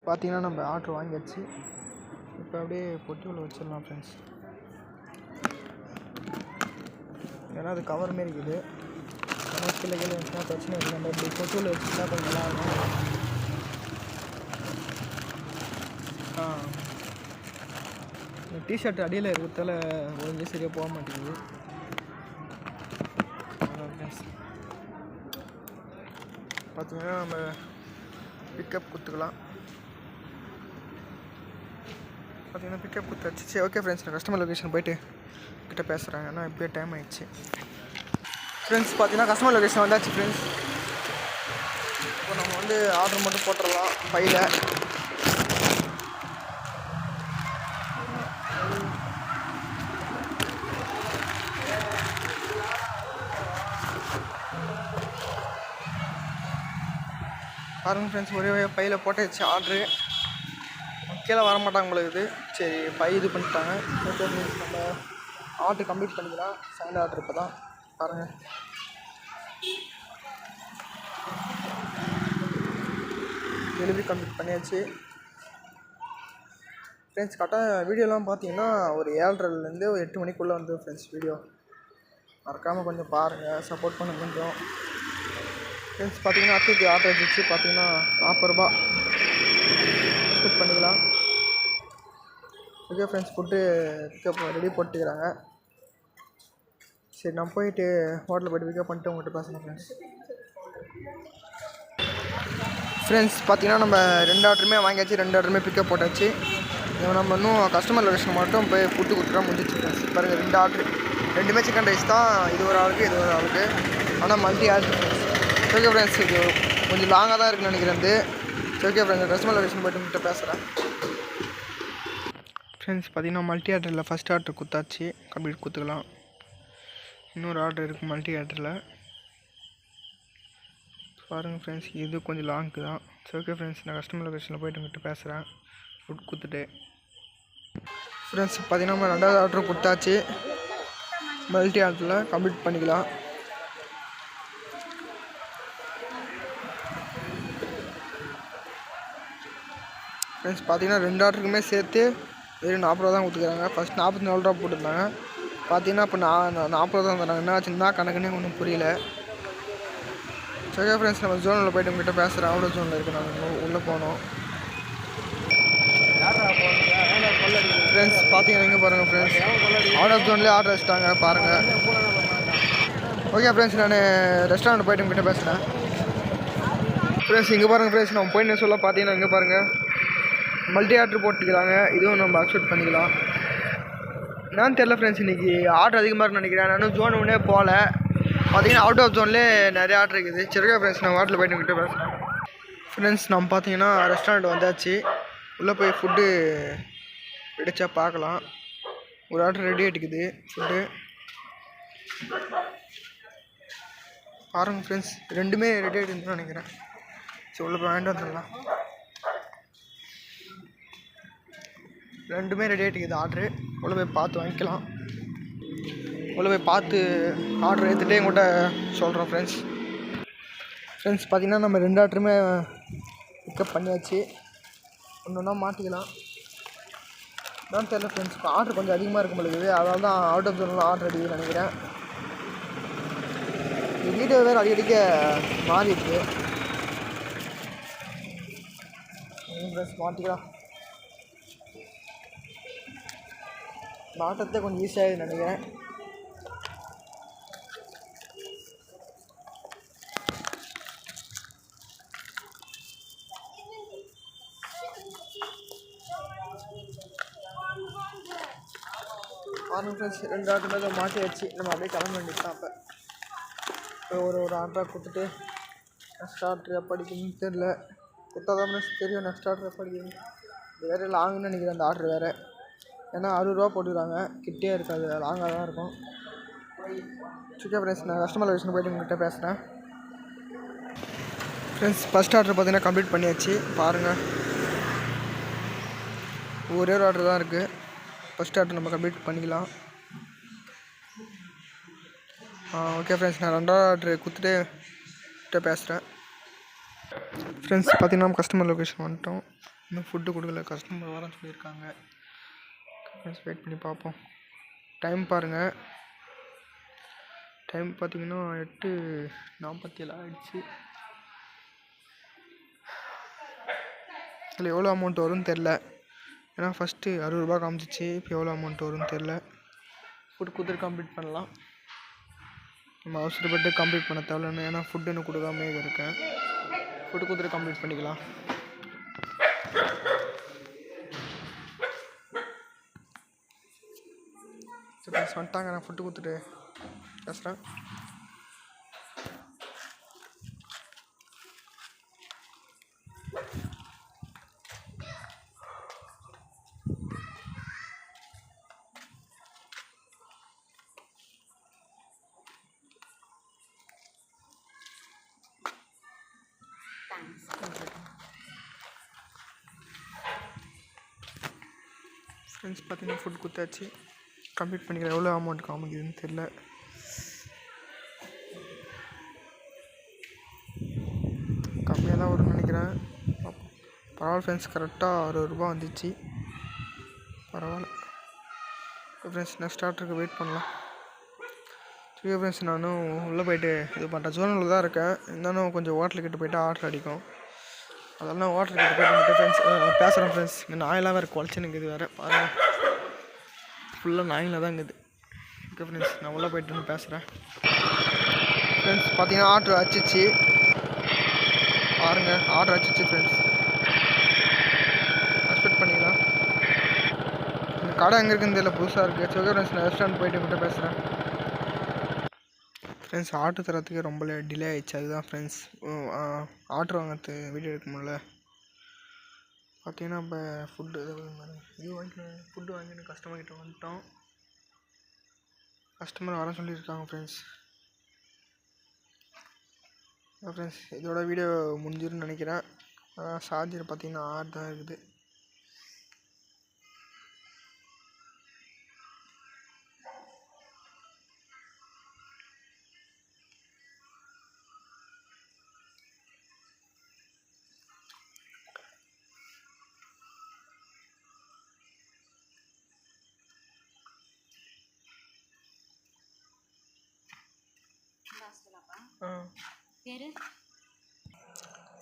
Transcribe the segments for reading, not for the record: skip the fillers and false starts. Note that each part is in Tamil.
பார்த்தீங்கன்னா நம்ம ஆர்டர் வாங்கியாச்சு. இப்போ அப்படியே பொட்டியில் வச்சிடலாம் ஃப்ரெண்ட்ஸ். ஏன்னா அது கவர் மாரி இருக்குது. ஆனால் கீழே இருந்துச்சுன்னா பிரச்சனை இல்லை. நம்ம இப்படி பொட்டியில் வச்சுட்டா கொஞ்சம் நல்லாயிருக்கும். இந்த டிஷர்ட் அடியில் இருக்கிறதால ஒழுங்கு சரியாக போக மாட்டேங்குது. பார்த்தீங்கன்னா நம்ம பிக்கப் கொடுத்துக்கலாம். பார்த்தீங்கன்னா பிக்கப் கொடுத்தாச்சு. ஓகே ஃப்ரெண்ட்ஸ், நான் கஸ்டமர் லொக்கேஷன் போய்ட்டு கிட்ட பேசுகிறேன். ஏன்னா இப்போயே டைம் ஆகிடுச்சு ஃப்ரெண்ட்ஸ். பார்த்தீங்கன்னா கஸ்டமர் லொக்கேஷன் வந்தாச்சு ஃப்ரெண்ட்ஸ். இப்போ நம்ம வந்து ஆர்டர் மட்டும் போட்டுடலாம் பையில். பாருங்கள் ஃப்ரெண்ட்ஸ், ஒரே பையில் போட்டாச்சு ஆர்டரு. கீழே வர மாட்டாங்க போல இருக்குது. சரி, பை இது பண்ணிட்டாங்க. ஓகே ஃப்ரெண்ட்ஸ், நம்ம ஆர்டர் கம்ப்ளீட் பண்ணிக்கலாம். செகண்ட் ஆர்டர் இப்போ தான் பாருங்கள். டெலிவரி கம்ப்ளீட் பண்ணியாச்சு ஃப்ரெண்ட்ஸ். கரெக்டாக வீடியோலாம் பார்த்தீங்கன்னா ஒரு 7:30லேருந்து ஒரு 8 மணிக்குள்ளே வந்து ஃப்ரெண்ட்ஸ் வீடியோ. மறக்காமல் கொஞ்சம் பாருங்கள், சப்போர்ட் பண்ண கொஞ்சம் ஃப்ரெண்ட்ஸ். பார்த்தீங்கன்னா அடுத்தது ஆர்டர் வச்சு பார்த்தீங்கன்னா 40 ரூபா பிக்கப் பண்ணிக்கலாம். Okay friends, food pickup ready போட்டுக்கிறாங்க. சரி, நான் போயிட்டு ஹோட்டலில் போய்ட்டு பிக்கப் பண்ணிட்டு உங்கள்கிட்ட பேசணும் ஃப்ரெண்ட்ஸ். பார்த்தீங்கன்னா நம்ம 2 ஆர்டருமே வாங்கியாச்சு. 2 ஆர்டருமே பிக்கப் போட்டாச்சு. நம்ம இன்னும் கஸ்டமர் லொகேஷன் மட்டும் போய் ஃபுட்டு கொடுத்துட்டா முடிஞ்சிச்சு ஃப்ரெண்ட்ஸ். பாருங்கள், 2 ஆர்டரு, 2மே சிக்கன் ரைஸ் தான். இது ஒரு ஆளுக்கு, இது ஒரு ஆளுக்கு. ஆனால் multi order friends. Okay friends, இது கொஞ்சம் லாங்காக தான் இருக்குன்னு நினைக்கிறேன். ஓகே ஃப்ரெண்ட்ஸ், கஸ்டமர் லொகேஷன் போய்ட்டு உங்கள்கிட்ட பேசுகிறேன் ஃப்ரெண்ட்ஸ். பார்த்தீங்கன்னா மல்டி ஆர்டரில் ஃபஸ்ட் ஆர்டர் கொடுத்தாச்சு. கம்ப்ளீட் கொடுத்துக்கலாம். இன்னொரு ஆர்டர் இருக்குது மல்டி ஆர்டரில். பாருங்கள் ஃப்ரெண்ட்ஸ், இது கொஞ்சம் லாங்கு தான். சரி, ஓகே ஃப்ரெண்ட்ஸ், நான் கஸ்டமர் லொகேஷனில் போய்ட்டு உங்கள்கிட்ட பேசுகிறேன் ஃபுட் கொடுத்துட்டு ஃப்ரெண்ட்ஸ். பார்த்தீங்கன்னா நம்ம 2வது ஆர்டர் கொடுத்தாச்சு. மல்டி ஆர்டரில் கம்ப்ளீட் பண்ணிக்கலாம். ஃப்ரெண்ட்ஸ், பார்த்தீங்கன்னா 2 ஆர்டருக்குமே சேர்த்து வெறும் 40 ரூபா தான் கொடுத்துக்கிறாங்க. ஃபஸ்ட் 44 ரூபா போட்டுருந்தாங்க. பார்த்தீங்கன்னா இப்போ 40 தான் தராங்க. என்ன சின்ன கணக்குன்னே ஒன்றும் புரியல. சரி ஃப்ரெண்ட்ஸ், நம்ம ஜோனில் போய்ட்டு உங்கள்கிட்ட பேசுகிறேன். அவ்வளோ ஜோனில் இருக்குது. நாங்கள் உள்ளே போனோம் ஃப்ரெண்ட்ஸ். பார்த்தீங்கன்னா இங்கே பாருங்கள் ஃப்ரெண்ட்ஸ், அவுட் ஆஃப் ஜோன்லேயே ஆர்டர் வச்சுட்டாங்க பாருங்கள். ஓகே ஃப்ரெண்ட்ஸ், நான் ரெஸ்டாரண்ட் போய்ட்டு உங்கள்கிட்ட பேசுகிறேன் ஃப்ரெண்ட்ஸ். இங்கே பாருங்கள் ஃப்ரெண்ட்ஸ், நம்ம போயின்னு சொல்ல பார்த்தீங்கன்னா இங்கே பாருங்கள் மல்டி ஆர்டர் போட்டுக்கிறாங்க. இதுவும் நம்ம அக்செப்ட் பண்ணிக்கலாம். என்னன்னு தெரில ஃப்ரெண்ட்ஸ், இன்றைக்கி ஆர்டர் அதிகமாக இருக்குன்னு நினைக்கிறேன். நானும் ஜோன் ஒன்றே போகல. பார்த்தீங்கன்னா அவுட் ஆஃப் ஜோன்லேயே நிறைய ஆர்டர் இருக்குது. சரியா ஃப்ரெண்ட்ஸ், நான் ஹோட்டலில் போய்ட்டு உங்கள்கிட்ட பேசுகிறேன் ஃப்ரெண்ட்ஸ். நம்ம பார்த்தீங்கன்னா ரெஸ்டாரண்ட் வந்தாச்சு. உள்ளே போய் ஃபுட்டு பிடிச்சா பார்க்கலாம். ஒரு ஆர்டர் ரெடி ஆகிட்டுக்குது ஃபுட்டு. பாருங்கள் ஃப்ரெண்ட்ஸ், 2மே ரெடி ஆகிட்டுன்னு நினைக்கிறேன். சரி, உள்ளே போய் வாங்கிட்டு வந்துடலாம். 2மே ரெடி ஆகிட்டுக்குது ஆர்டரு. உள்ளே போய் பார்த்து வாங்கிக்கலாம். உள்ளே போய் பார்த்து ஆர்டர் ஏற்றுட்டே எங்கள்கிட்ட சொல்கிறோம் ஃப்ரெண்ட்ஸ். பார்த்தீங்கன்னா நம்ம 2 ஆர்டருமே பிக்கப் பண்ணியாச்சு. ஒன்று ஒன்றா மாட்டிக்கலாம். தான் தெரியல ஃப்ரெண்ட்ஸ், ஆர்டர் கொஞ்சம் அதிகமாக இருக்க முடியுது. அதனால தான் அவுட் ஆஃப் ஜோனில் ஆர்டர் அடிக்குதுன்னு நினைக்கிறேன். வீடியோ வேறு அடிக்கடிக்க மாறிடுது ஃப்ரெண்ட்ஸ். மாட்டிக்கலாம். மாட்டத்தை கொஞ்சம் ஈஸியாகுதுன்னு நினைக்கிறேன். பாருங்கள் ஃப்ரெண்ட்ஸ், 2 ஆர்டர் மாட்டியாச்சு. நம்ம அப்படியே கிளம்ப வேண்டியது தான். இப்போ ஒரு ஆர்டராக கொடுத்துட்டு நெக்ஸ்ட் ஆர்டர் எப்போ அடிக்கணும்னு தெரில. கொடுத்தா தான் ஃப்ரெண்ட்ஸ் தெரியும் நெக்ஸ்ட் ஆர்டர் எப்போ அடிக்கணும். இது வேறு லாங்குன்னு நினைக்கிறேன் அந்த ஆர்டர் வேறு. ஏன்னா 60 ரூபா போட்டுக்கிறாங்க. கிட்டே இருக்காது, லாங்காக தான் இருக்கும். ஓகே ஃப்ரெண்ட்ஸ், நான் கஸ்டமர் லொகேஷன் போய்ட்டு உங்கள்கிட்ட பேசுகிறேன் ஃப்ரெண்ட்ஸ். ஃபஸ்ட் ஆர்டர் பார்த்தீங்கன்னா கம்ப்ளீட் பண்ணியாச்சு. பாருங்கள், ஒரே ஒரு ஆர்டர் தான் இருக்குது. ஃபஸ்ட் ஆர்டர் நம்ம கம்ப்ளீட் பண்ணிக்கலாம். ஓகே ஃப்ரெண்ட்ஸ், நான் 2வது ஆர்டர் கொடுத்துட்டு பேசுகிறேன் ஃப்ரெண்ட்ஸ். பார்த்தீங்கன்னா நம்ம கஸ்டமர் லொகேஷன் வந்துட்டோம். இன்னும் ஃபுட்டு கொடுக்கல, கஸ்டமர் வரேன்னு சொல்லியிருக்காங்க. வெயிட் பண்ணி பார்ப்போம். டைம் பாருங்கள், டைம் பார்த்தீங்கன்னா 8:47 ஆகிடுச்சு. இதில் எவ்வளோ அமௌண்ட் வரும்னு தெரில, ஏன்னா ஃபஸ்ட்டு 60 ரூபா காமிச்சிச்சு. இப்போ எவ்வளோ அமௌண்ட் வரும்னு தெரில. ஃபுட் கொடுத்துட்டு கம்ப்ளீட் பண்ணலாம். நம்ம அவசரப்பட்டு கம்ப்ளீட் பண்ண தேவையில்லைன்னு, ஏன்னா ஃபுட்டு இன்னும் கொடுக்காமே இருக்கேன். ஃபுட்டு கொடுத்துட்டு கம்ப்ளீட் பண்ணிக்கலாம். வந்துட்டாங்க, நான் ஃபுட்டு கொடுத்துட்டு பேசுகிறேன். ஃப்ரெண்ட்ஸ் பார்த்தீங்கன்னா ஃபுட் கொடுத்தாச்சு, கம்ப்ளீட் பண்ணிக்கிறேன். எவ்வளோ அமௌண்ட் காமிக்குதுன்னு தெரில. கம்மியாக தான் வரும்னு நினைக்கிறேன். பரவாயில்ல ஃப்ரெண்ட்ஸ், கரெக்டாக 60 ரூபா வந்துச்சு. பரவாயில்ல ஃப்ரெண்ட்ஸ், நெக்ஸ்ட் ஆர்டருக்கு வெயிட் பண்ணலாம். சரி ஃப்ரெண்ட்ஸ், நானும் உள்ளே போய்ட்டு இது பண்ணுறேன். ஜோனில் தான் இருக்கேன், இருந்தாலும் கொஞ்சம் ஹோட்டலுக்கிட்ட போய்ட்டு ஆர்டர் அடிக்கும். அதெல்லாம் ஹோட்டலுக்கிட்ட போய்ட்டு ஃப்ரெண்ட்ஸ் பேசுகிறேன். ஃப்ரெண்ட்ஸ், இங்கே நாயெல்லாம் வேறு குழச்சின்னு இது வேறு பாருங்கள், ஃபுல்லாக நாயில தான் இருக்குது. ஓகே ஃப்ரெண்ட்ஸ், நான் உள்ளே போய்ட்டு பேசுகிறேன். ஃப்ரெண்ட்ஸ் பார்த்தீங்கன்னா ஆர்டர் அடிச்சிச்சு பாருங்கள், ஆர்டர் அடிச்சிச்சு ஃப்ரெண்ட்ஸ். எக்ஸ்பெக்ட் பண்ணிக்கலாம். இந்த கடை எங்கே இருக்குன்னு தெரியல, புதுசாக இருக்குது. சரி ஓகே ஃப்ரெண்ட்ஸ், நான் ரெஸ்டாரண்ட் போய்ட்டு உங்கள்கிட்ட பேசுகிறேன். ஃப்ரெண்ட்ஸ், ஆர்டர் தரத்துக்கு ரொம்ப டிலே ஆகிடுச்சு. அதுதான் ஃப்ரெண்ட்ஸ், ஆர்டர் வாங்கிறது வீடியோ எடுக்க முடியல. பார்த்தீங்கன்னா இப்போ ஃபுட்டு ஃபுட்டு வாங்கிட்டு கஸ்டமர் கிட்ட வந்துட்டோம். கஸ்டமர் வர சொல்லியிருக்காங்க ஃப்ரெண்ட்ஸ். ஃப்ரெண்ட்ஸ், இதோட வீடியோ முடிஞ்சிருன்னு நினைக்கிறேன். சார்ஜர் பார்த்தீங்கன்னா 6 தான் இருக்குது.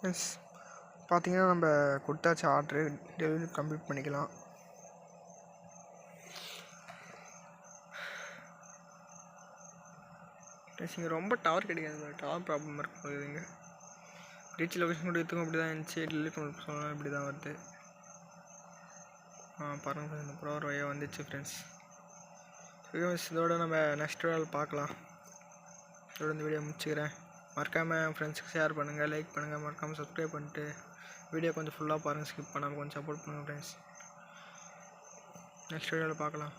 எஸ், பார்த்தீங்கன்னா நம்ம கொடுத்தாச்சு ஆர்டரு, டெலிவரி கம்ப்ளீட் பண்ணிக்கலாம். இங்கே ரொம்ப டவர் கிடைக்காது, டவர் ப்ராப்ளம் இருக்கும். இங்கே ரீச் லொக்கேஷன் கூட எடுத்துக்கும் அப்படி தான் இருந்துச்சு. டெலிவரி சொன்னால் இப்படி தான் வருது. பாருங்கள், இந்த ப்ரோவர் வழியாக வந்துச்சு ஃப்ரெண்ட்ஸ். இதோட நம்ம நெக்ஸ்ட் வீடியோவில் பார்க்கலாம். இதோட இந்த வீடியோ முடிச்சுக்கிறேன். மறக்காமல் ஃப்ரெண்ட்ஸுக்கு ஷேர் பண்ணுங்கள், லைக் பண்ணுங்கள், மறக்காமல் சப்ஸ்கிரைப் பண்ணிட்டு வீடியோ கொஞ்சம் ஃபுல்லாக பாருங்கள், ஸ்கிப் பண்ணாமல் கொஞ்சம் சப்போர்ட் பண்ணுங்கள் ஃப்ரெண்ட்ஸ். நெக்ஸ்ட் வீடியோவில் பார்க்கலாம்.